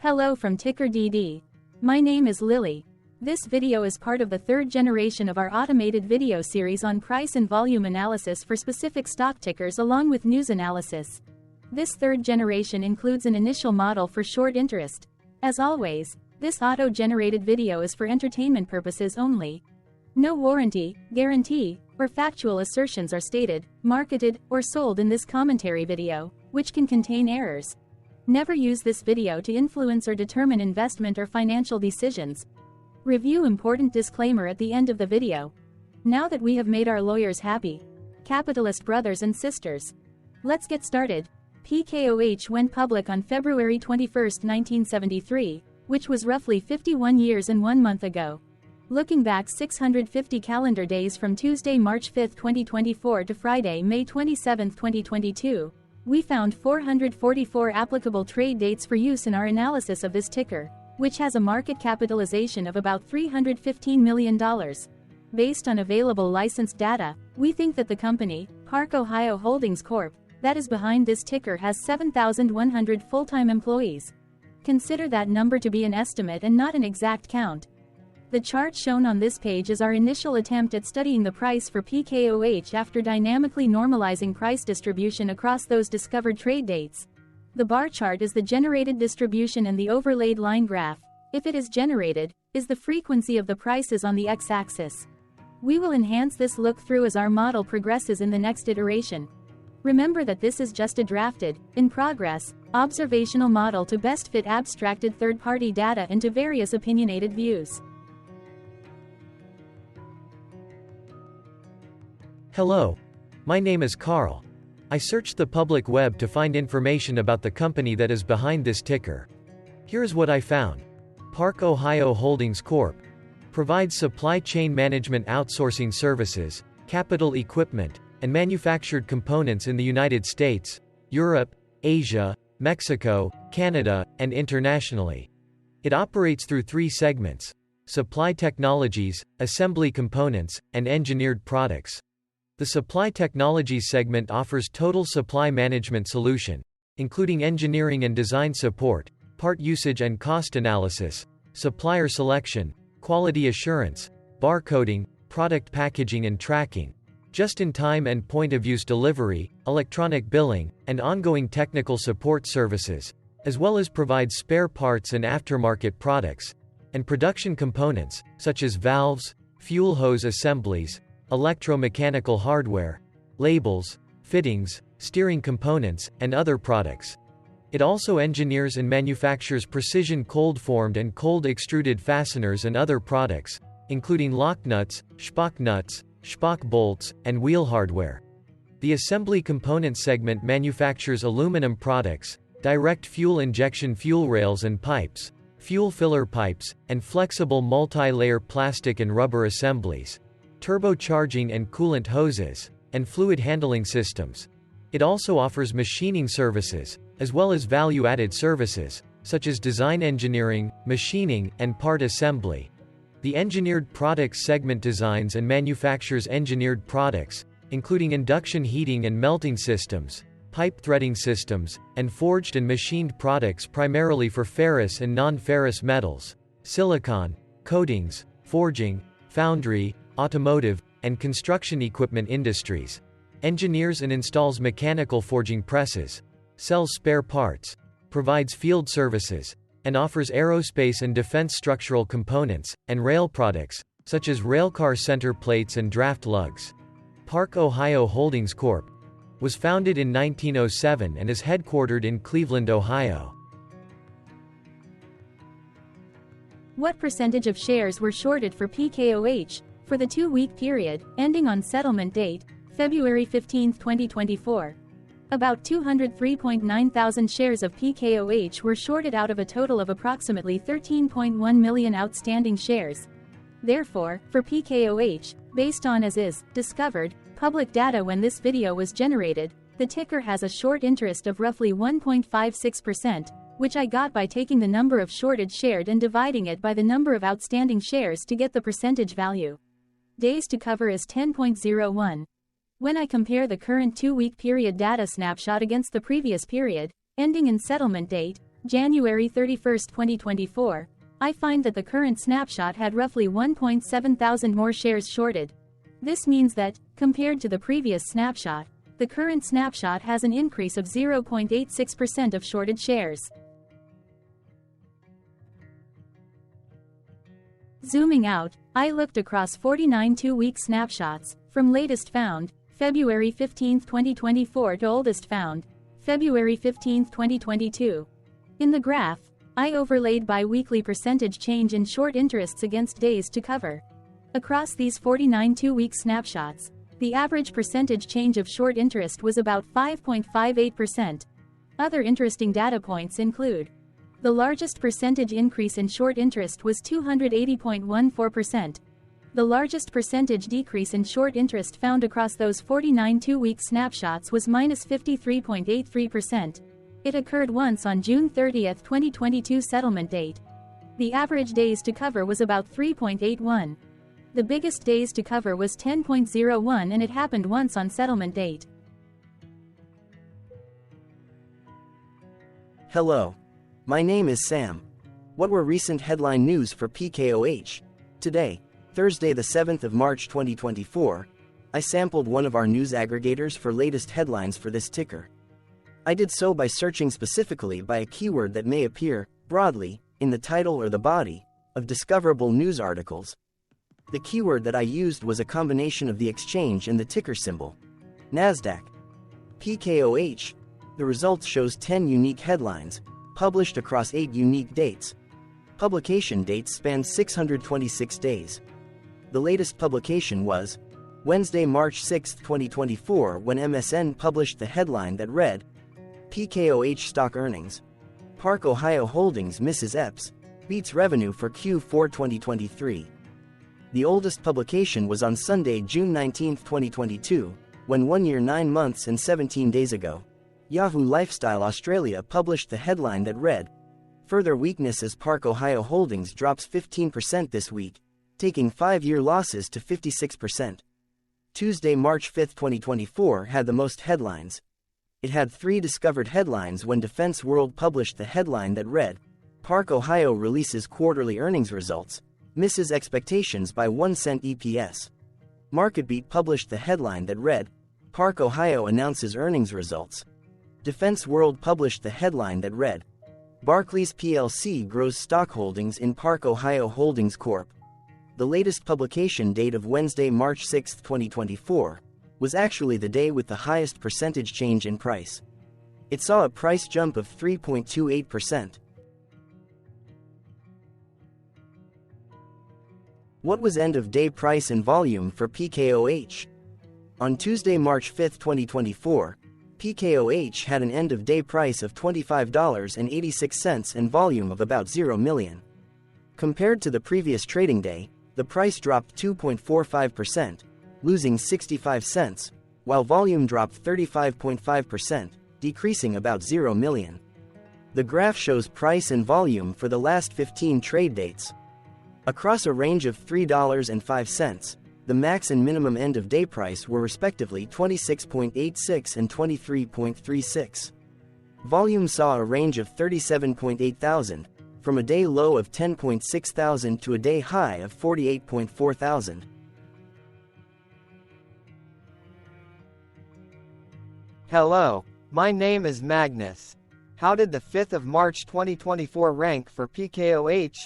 Hello from TickerDD. My name is Lily. This video is part of the third generation of our automated video series on price and volume analysis for specific stock tickers along with news analysis. This third generation includes an initial model for short interest. As always, this auto-generated video is for entertainment purposes only. No warranty, guarantee, or factual assertions are stated, marketed, or sold in this commentary video, which can contain errors. Never use this video to influence or determine investment or financial decisions. Review important disclaimer at the end of the video. Now that we have made our lawyers happy, capitalist brothers and sisters, let's get started. PKOH went public on February 21, 1973, which was roughly 51 years and 1 month ago. Looking back 650 calendar days from Tuesday, March 5, 2024 to Friday, May 27, 2022, we found 444 applicable trade dates for use in our analysis of this ticker, which has a market capitalization of about $315 million. Based on available licensed data, we think that the company, PKOH Holdings Corp., that is behind this ticker has 7,100 full-time employees. Consider that number to be an estimate and not an exact count. The chart shown on this page is our initial attempt at studying the price for PKOH after dynamically normalizing price distribution across those discovered trade dates. The bar chart is the generated distribution and the overlaid line graph, if it is generated, is the frequency of the prices on the x-axis. We will enhance this look-through as our model progresses in the next iteration. Remember that this is just a drafted, in progress, observational model to best fit abstracted third-party data into various opinionated views. Hello. My name is Carl. I searched the public web to find information about the company that is behind this ticker. Here's what I found. PKOH Holdings Corp. provides supply chain management outsourcing services, capital equipment, and manufactured components in the United States, Europe, Asia, Mexico, Canada, and internationally. It operates through 3 segments: supply technologies, assembly components, and engineered products. The Supply Technologies segment offers total supply management solution, including engineering and design support, part usage and cost analysis, supplier selection, quality assurance, barcoding, product packaging and tracking, just-in-time and point-of-use delivery, electronic billing, and ongoing technical support services, as well as provides spare parts and aftermarket products, and production components, such as valves, fuel hose assemblies, electromechanical hardware, labels, fittings, steering components, and other products. It also engineers and manufactures precision cold-formed and cold-extruded fasteners and other products, including lock nuts, Spock nuts, Spock bolts, and wheel hardware. The Assembly Components segment manufactures aluminum products, direct fuel injection fuel rails and pipes, fuel filler pipes, and flexible multi-layer plastic and rubber assemblies, turbocharging and coolant hoses, and fluid handling systems. It also offers machining services, as well as value-added services, such as design engineering, machining, and part assembly. The Engineered Products segment designs and manufactures engineered products, including induction heating and melting systems, pipe threading systems, and forged and machined products primarily for ferrous and non-ferrous metals, silicon, coatings, forging, foundry, automotive, and construction equipment industries. Engineers and installs mechanical forging presses, sells spare parts, provides field services, and offers aerospace and defense structural components, and rail products, such as railcar center plates and draft lugs. PKOH Holdings Corp. was founded in 1907 and is headquartered in Cleveland, Ohio. What percentage of shares were shorted for PKOH for the 2-week period, ending on settlement date, February 15, 2024? About 203.9 thousand shares of PKOH were shorted out of a total of approximately 13.1 million outstanding shares. Therefore, for PKOH, based on as is discovered public data when this video was generated, the ticker has a short interest of roughly 1.56%, which I got by taking the number of shorted shared and dividing it by the number of outstanding shares to get the percentage value. Days to cover is 10.01. When I compare the current 2-week period data snapshot against the previous period, ending in settlement date, January 31, 2024, I find that the current snapshot had roughly 1.7 thousand more shares shorted. This means that, compared to the previous snapshot, the current snapshot has an increase of 0.86% of shorted shares. Zooming out, I looked across 49 two-week snapshots, from latest found, February 15, 2024 to oldest found, February 15, 2022. In the graph, I overlaid bi-weekly percentage change in short interests against days to cover. Across these 49 two-week snapshots, the average percentage change of short interest was about 5.58%. Other interesting data points include: the largest percentage increase in short interest was 280.14%. The largest percentage decrease in short interest found across those 49 two-week snapshots was -53.83%. It occurred once on June 30, 2022 settlement date. The average days to cover was about 3.81. The biggest days to cover was 10.01 and it happened once on settlement date. Hello. My name is Sam. What were recent headline news for PKOH? Today, Thursday the 7th of March 2024, I sampled one of our news aggregators for latest headlines for this ticker. I did so by searching specifically by a keyword that may appear, broadly, in the title or the body, of discoverable news articles. The keyword that I used was a combination of the exchange and the ticker symbol. NASDAQ. PKOH. The results shows 10 unique headlines, published across 8 unique dates. Publication dates span 626 days. The latest publication was Wednesday, March 6, 2024, when MSN published the headline that read, PKOH stock earnings. PKOH Holdings misses EPS, beats revenue for Q4 2023. The oldest publication was on Sunday, June 19, 2022, when 1 year 9 months and 17 days ago, Yahoo Lifestyle Australia published the headline that read, further weakness as PKOH Holdings drops 15% this week, taking 5-year losses to 56%. Tuesday, March 5, 2024 had the most headlines. It had 3 discovered headlines when Defense World published the headline that read, PKOH releases quarterly earnings results, misses expectations by 1 cent EPS. MarketBeat published the headline that read, PKOH announces earnings results. Defense World published the headline that read, Barclays plc grows stock holdings in PKOH Holdings Corp. The latest publication date of Wednesday, March 6, 2024, was actually the day with the highest percentage change in price. It saw a price jump of 3.28%. What was end-of-day price and volume for PKOH? On Tuesday, March 5, 2024, PKOH had an end-of-day price of $25.86 and volume of about 0 million. Compared to the previous trading day, the price dropped 2.45%, losing 65 cents, while volume dropped 35.5%, decreasing about 0 million. The graph shows price and volume for the last 15 trade dates. Across a range of $3.05, the max and minimum end-of-day price were respectively 26.86 and 23.36. Volume saw a range of 37.8 thousand, from a day low of 10.6 thousand to a day high of 48.4 thousand. Hello, my name is Magnus. How did the 5th of March 2024 rank for PKOH?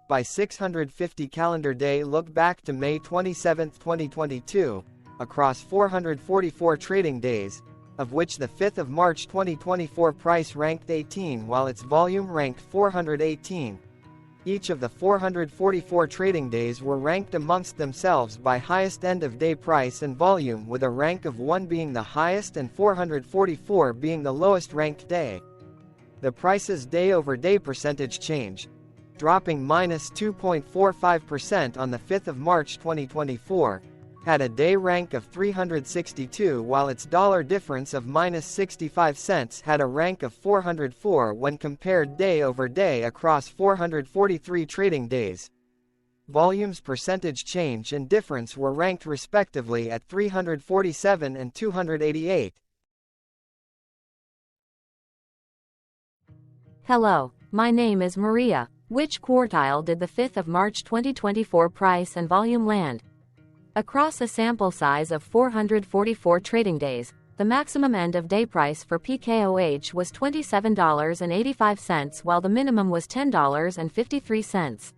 By 650 calendar day look back to May 27, 2022, across 444 trading days, of which the 5th of March 2024 price ranked 18 while its volume ranked 418. Each of the 444 trading days were ranked amongst themselves by highest end-of-day price and volume, with a rank of 1 being the highest and 444 being the lowest ranked day. The price's day-over-day percentage change, dropping -2.45% on the 5th of March 2024, had a day rank of 362 while its dollar difference of -65 cents had a rank of 404 when compared day over day across 443 trading days. Volume's percentage change and difference were ranked respectively at 347 and 288. Hello, my name is Maria. Which quartile did the 5th of March 2024 price and volume land? Across a sample size of 444 trading days, the maximum end-of-day price for PKOH was $27.85 while the minimum was $10.53.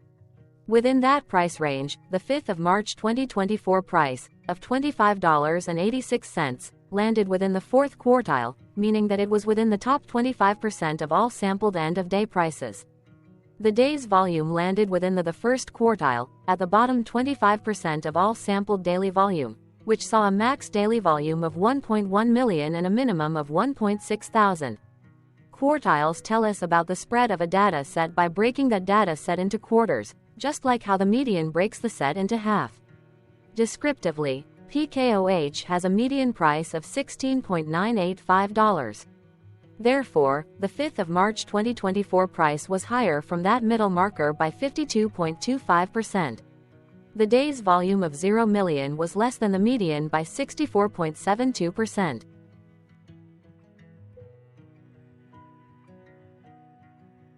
Within that price range, the 5th of March 2024 price, of $25.86, landed within the 4th quartile, meaning that it was within the top 25% of all sampled end-of-day prices. The day's volume landed within the 1st quartile, at the bottom 25% of all sampled daily volume, which saw a max daily volume of 1.1 million and a minimum of 1.6 thousand. Quartiles tell us about the spread of a data set by breaking that data set into quarters, just like how the median breaks the set into half. Descriptively, PKOH has a median price of $16.985. Therefore, the 5th of March 2024 price was higher from that middle marker by 52.25%. The day's volume of 0 million was less than the median by 64.72%.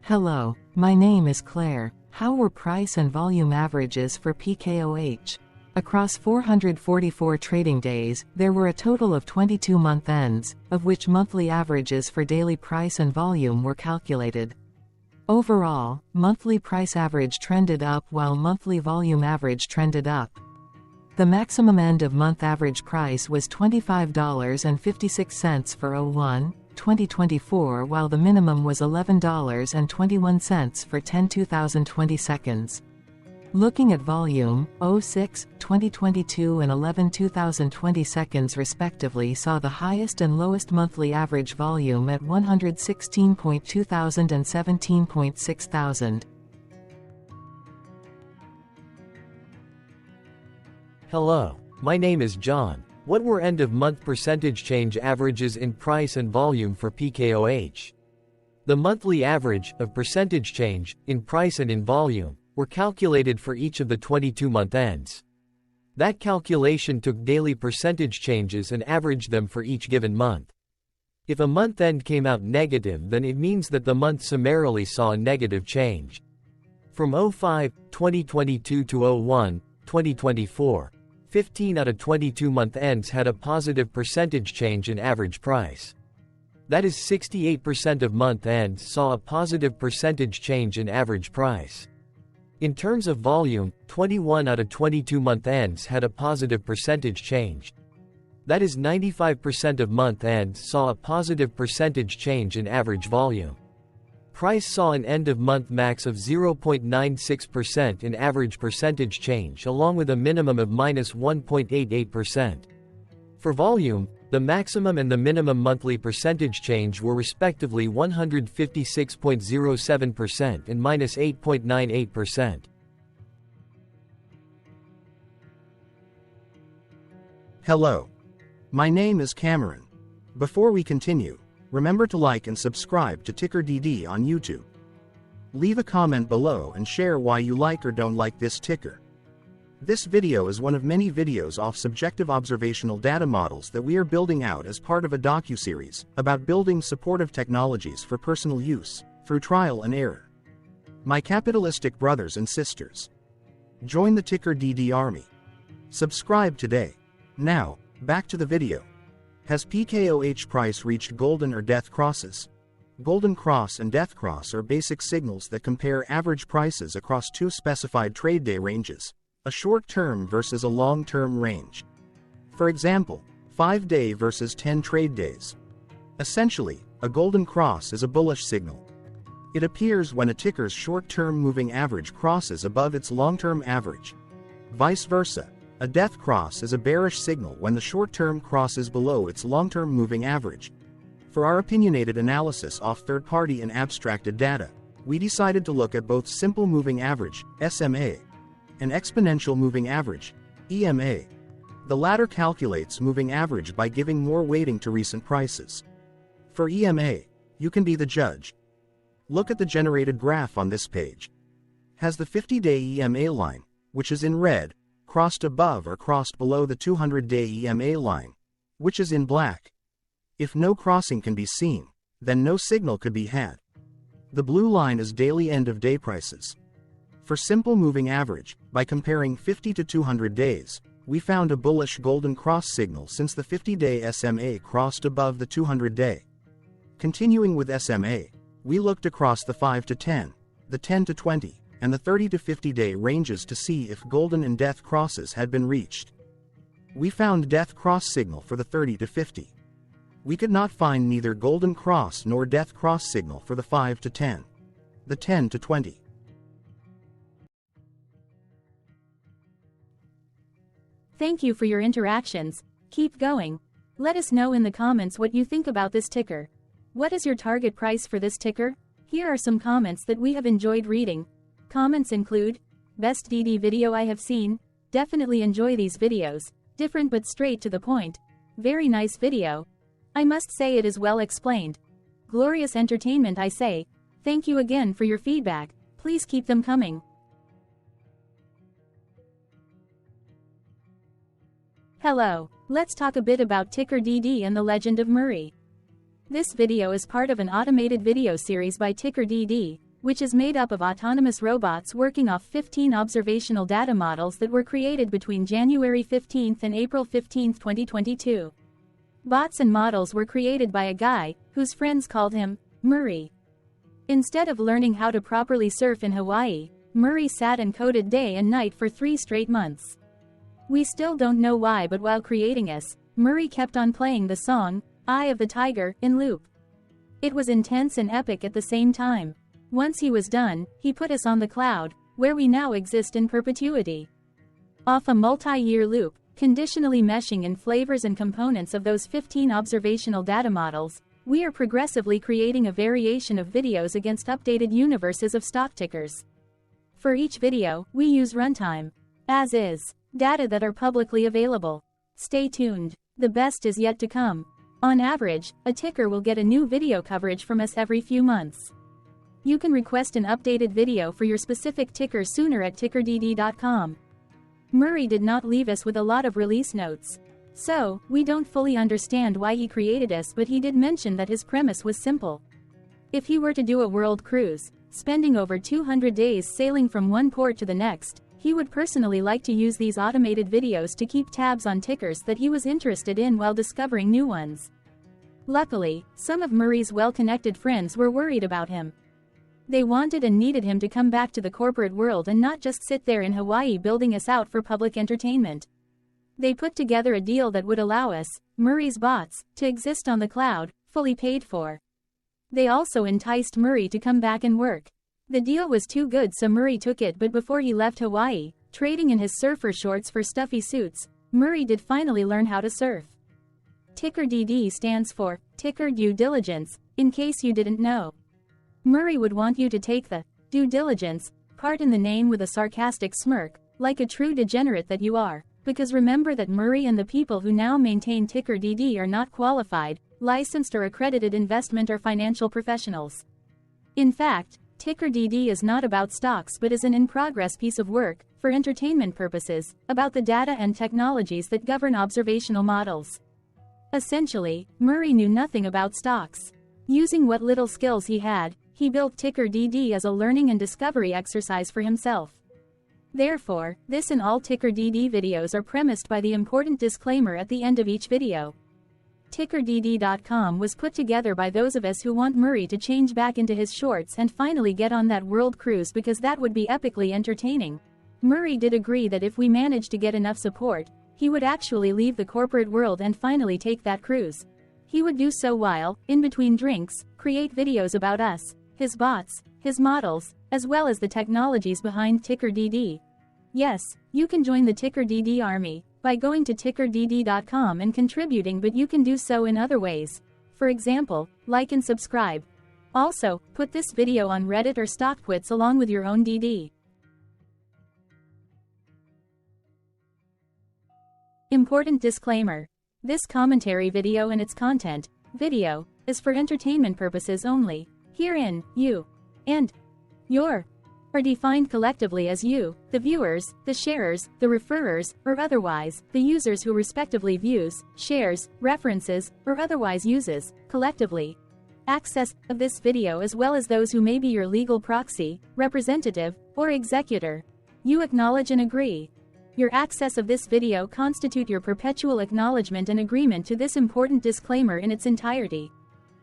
Hello, my name is Claire. How were price and volume averages for PKOH? Across 444 trading days, there were a total of 22 month ends, of which monthly averages for daily price and volume were calculated. Overall, monthly price average trended up while monthly volume average trended up. The maximum end-of-month average price was $25.56 for 01/2024 while the minimum was $11.21 for 10/2020 seconds. Looking at volume, 06/2022 and 11/2020 seconds respectively saw the highest and lowest monthly average volume at 116.2 thousand and 17.6 thousand. Hello, my name is John. What were end-of-month percentage change averages in price and volume for PKOH? The monthly average of percentage change in price and in volume were calculated for each of the 22-month ends. That calculation took daily percentage changes and averaged them for each given month. If a month end came out negative, then it means that the month summarily saw a negative change. From 05/2022 to 01/2024, 15 out of 22 month ends had a positive percentage change in average price. That is 68% of month ends saw a positive percentage change in average price. In terms of volume, 21 out of 22 month ends had a positive percentage change. That is 95% of month ends saw a positive percentage change in average volume. Price saw an end-of-month max of 0.96% in average percentage change along with a minimum of -1.88%. For volume, the maximum and the minimum monthly percentage change were respectively 156.07% and -8.98%. Hello. My name is Cameron. Before we continue, remember to like and subscribe to TickerDD on YouTube. Leave a comment below and share why you like or don't like this ticker. This video is one of many videos off subjective observational data models that we are building out as part of a docuseries about building supportive technologies for personal use, through trial and error. My capitalistic brothers and sisters, join the TickerDD army. Subscribe today. Now, back to the video. Has PKOH price reached golden or death crosses? Golden cross and death cross are basic signals that compare average prices across two specified trade day ranges, a short-term versus a long-term range. For example, 5-day versus 10 trade days. Essentially, a golden cross is a bullish signal. It appears when a ticker's short-term moving average crosses above its long-term average. Vice versa, a death cross is a bearish signal when the short-term crosses below its long-term moving average. For our opinionated analysis off third-party and abstracted data, we decided to look at both simple moving average, SMA, and exponential moving average, EMA. The latter calculates moving average by giving more weighting to recent prices. For EMA, you can be the judge. Look at the generated graph on this page. Has the 50-day EMA line, which is in red, crossed above or crossed below the 200-day EMA line, which is in black? If no crossing can be seen, then no signal could be had. The blue line is daily end-of-day prices. For simple moving average, by comparing 50 to 200 days, we found a bullish golden cross signal since the 50-day SMA crossed above the 200-day. Continuing with SMA, we looked across the 5 to 10, the 10 to 20, and the 30 to 50-day ranges to see if golden and death crosses had been reached. We found death cross signal for the 30 to 50. We could not find neither golden cross nor death cross signal for the 5 to 10, the 10 to 20. Thank you for your interactions. Keep going. Let us know in the comments what you think about this ticker. What is your target price for this ticker? Here are some comments that we have enjoyed reading. Comments include, best DD video I have seen, definitely enjoy these videos, different but straight to the point, very nice video. I must say it is well explained. Glorious entertainment I say, thank you again for your feedback, please keep them coming. Hello, let's talk a bit about TickerDD and the legend of Murray. This video is part of an automated video series by TickerDD, which is made up of autonomous robots working off 15 observational data models that were created between January 15 and April 15, 2022. Bots and models were created by a guy, whose friends called him Murray. Instead of learning how to properly surf in Hawaii, Murray sat and coded day and night for 3 straight months. We still don't know why, but while creating us, Murray kept on playing the song, Eye of the Tiger, in loop. It was intense and epic at the same time. Once he was done, he put us on the cloud, where we now exist in perpetuity. Off a multi-year loop, conditionally meshing in flavors and components of those 15 observational data models, we are progressively creating a variation of videos against updated universes of stock tickers. For each video, we use runtime, as is, data that are publicly available. Stay tuned, the best is yet to come. On average, a ticker will get a new video coverage from us every few months. You can request an updated video for your specific ticker sooner at TickerDD.com. Murray did not leave us with a lot of release notes. So, we don't fully understand why he created us, but he did mention that his premise was simple. If he were to do a world cruise, spending over 200 days sailing from one port to the next, he would personally like to use these automated videos to keep tabs on tickers that he was interested in while discovering new ones. Luckily, some of Murray's well-connected friends were worried about him. They wanted and needed him to come back to the corporate world and not just sit there in Hawaii building us out for public entertainment. They put together a deal that would allow us, Murray's bots, to exist on the cloud, fully paid for. They also enticed Murray to come back and work. The deal was too good, so Murray took it, but before he left Hawaii, trading in his surfer shorts for stuffy suits, Murray did finally learn how to surf. TickerDD stands for Ticker Due Diligence, in case you didn't know. Murray would want you to take the due diligence part in the name with a sarcastic smirk, like a true degenerate that you are, because remember that Murray and the people who now maintain TickerDD are not qualified, licensed or accredited investment or financial professionals. In fact, TickerDD is not about stocks but is an in-progress piece of work, for entertainment purposes, about the data and technologies that govern observational models. Essentially, Murray knew nothing about stocks. Using what little skills he had, he built TickerDD as a learning and discovery exercise for himself. Therefore, this and all TickerDD videos are premised by the important disclaimer at the end of each video. TickerDD.com was put together by those of us who want Murray to change back into his shorts and finally get on that world cruise, because that would be epically entertaining. Murray did agree that if we managed to get enough support, he would actually leave the corporate world and finally take that cruise. He would do so while, in between drinks, create videos about us, his bots, his models, as well as the technologies behind TickerDD. Yes, you can join the TickerDD army by going to TickerDD.com and contributing, but you can do so in other ways. For example, like and subscribe. Also, put this video on Reddit or StockTwits along with your own DD. Important disclaimer. This commentary video and its content, video, is for entertainment purposes only. Herein, you and your are defined collectively as you, the viewers, the sharers, the referrers, or otherwise, the users who respectively views, shares, references, or otherwise uses, collectively. access of this video as well as those who may be your legal proxy, representative, or executor. You acknowledge and agree. Your access of this video constitute your perpetual acknowledgement and agreement to this important disclaimer in its entirety.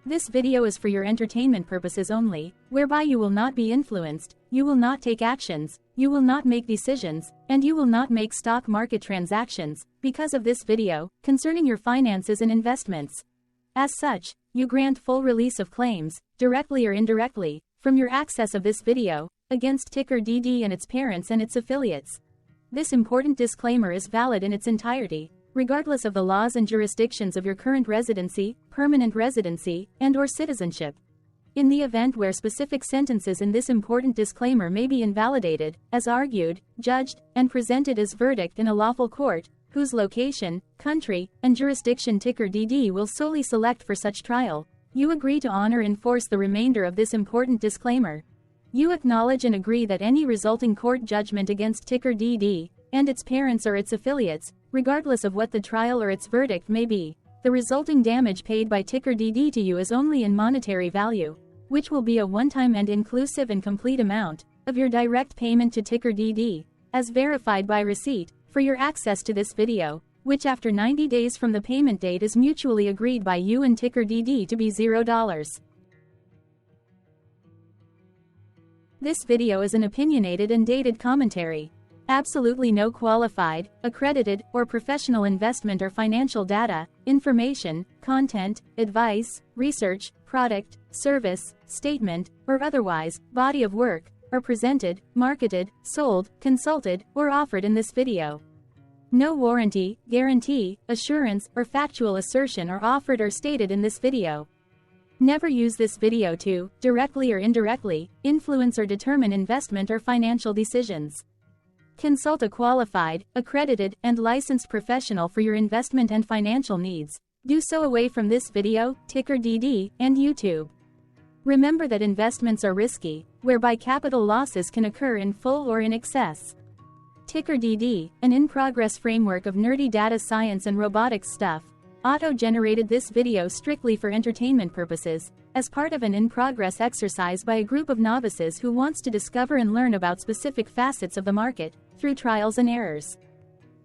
This video is for your entertainment purposes only, whereby you will not be influenced, you will not take actions, you will not make decisions, and you will not make stock market transactions, because of this video, concerning your finances and investments. As such, you grant full release of claims, directly or indirectly, from your access of this video, against TickerDD and its parents and its affiliates. This important disclaimer is valid in its entirety, regardless of the laws and jurisdictions of your current residency, permanent residency, and/or citizenship. In the event where specific sentences in this important disclaimer may be invalidated, as argued, judged, and presented as verdict in a lawful court, whose location, country, and jurisdiction TickerDD will solely select for such trial, you agree to honor and enforce the remainder of this important disclaimer. You acknowledge and agree that any resulting court judgment against TickerDD, and its parents or its affiliates, regardless of what the trial or its verdict may be, the resulting damage paid by TickerDD to you is only in monetary value, which will be a one-time and inclusive and complete amount of your direct payment to TickerDD, as verified by receipt, for your access to this video, which after 90 days from the payment date is mutually agreed by you and TickerDD to be $0. This video is an opinionated and dated commentary. Absolutely no qualified, accredited, or professional investment or financial data, information, content, advice, research, product, service, statement, or otherwise, body of work, are presented, marketed, sold, consulted, or offered in this video. No warranty, guarantee, assurance, or factual assertion are offered or stated in this video. Never use this video to, directly or indirectly, influence or determine investment or financial decisions. Consult a qualified, accredited, and licensed professional for your investment and financial needs. Do so away from this video, TickerDD, and YouTube. Remember that investments are risky, whereby capital losses can occur in full or in excess. TickerDD, an in-progress framework of nerdy data science and robotics stuff, auto-generated this video strictly for entertainment purposes, as part of an in-progress exercise by a group of novices who wants to discover and learn about specific facets of the market, through trials and errors.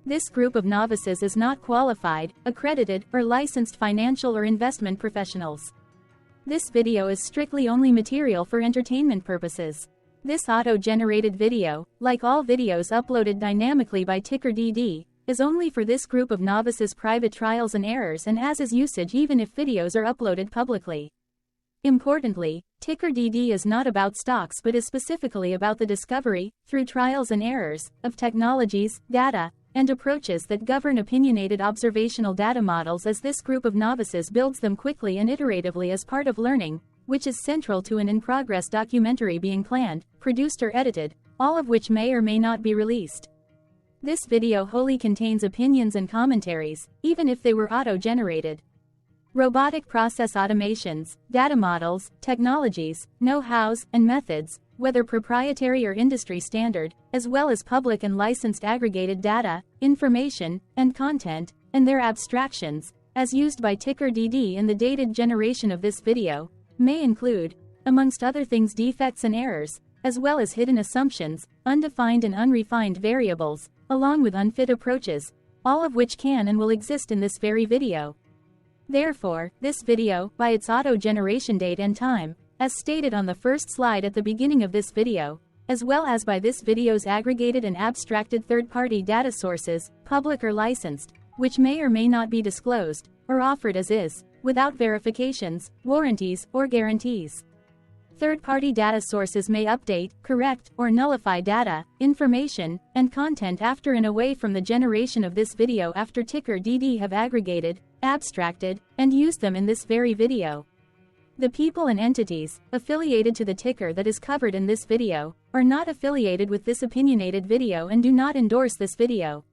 This group of novices is not qualified, accredited, or licensed financial or investment professionals. This video is strictly only material for entertainment purposes. This auto-generated video, like all videos uploaded dynamically by TickerDD, is only for this group of novices' private trials and errors and as is usage even if videos are uploaded publicly. Importantly, TickerDD is not about stocks but is specifically about the discovery, through trials and errors, of technologies, data, and approaches that govern opinionated observational data models as this group of novices builds them quickly and iteratively as part of learning, which is central to an in-progress documentary being planned, produced or edited, all of which may or may not be released. This video wholly contains opinions and commentaries, even if they were auto-generated. Robotic process automations, data models, technologies, know-hows, and methods, whether proprietary or industry standard, as well as public and licensed aggregated data, information, and content, and their abstractions, as used by TickerDD in the dated generation of this video, may include, amongst other things, defects and errors, as well as hidden assumptions, undefined and unrefined variables, along with unfit approaches, all of which can and will exist in this very video. Therefore, this video, by its auto-generation date and time, as stated on the first slide at the beginning of this video, as well as by this video's aggregated and abstracted third-party data sources, public or licensed, which may or may not be disclosed, or offered as is, without verifications, warranties, or guarantees. Third-party data sources may update, correct, or nullify data, information, and content after and away from the generation of this video after TickerDD have aggregated, abstracted, and used them in this very video. The people and entities, affiliated to the ticker that is covered in this video, are not affiliated with this opinionated video and do not endorse this video.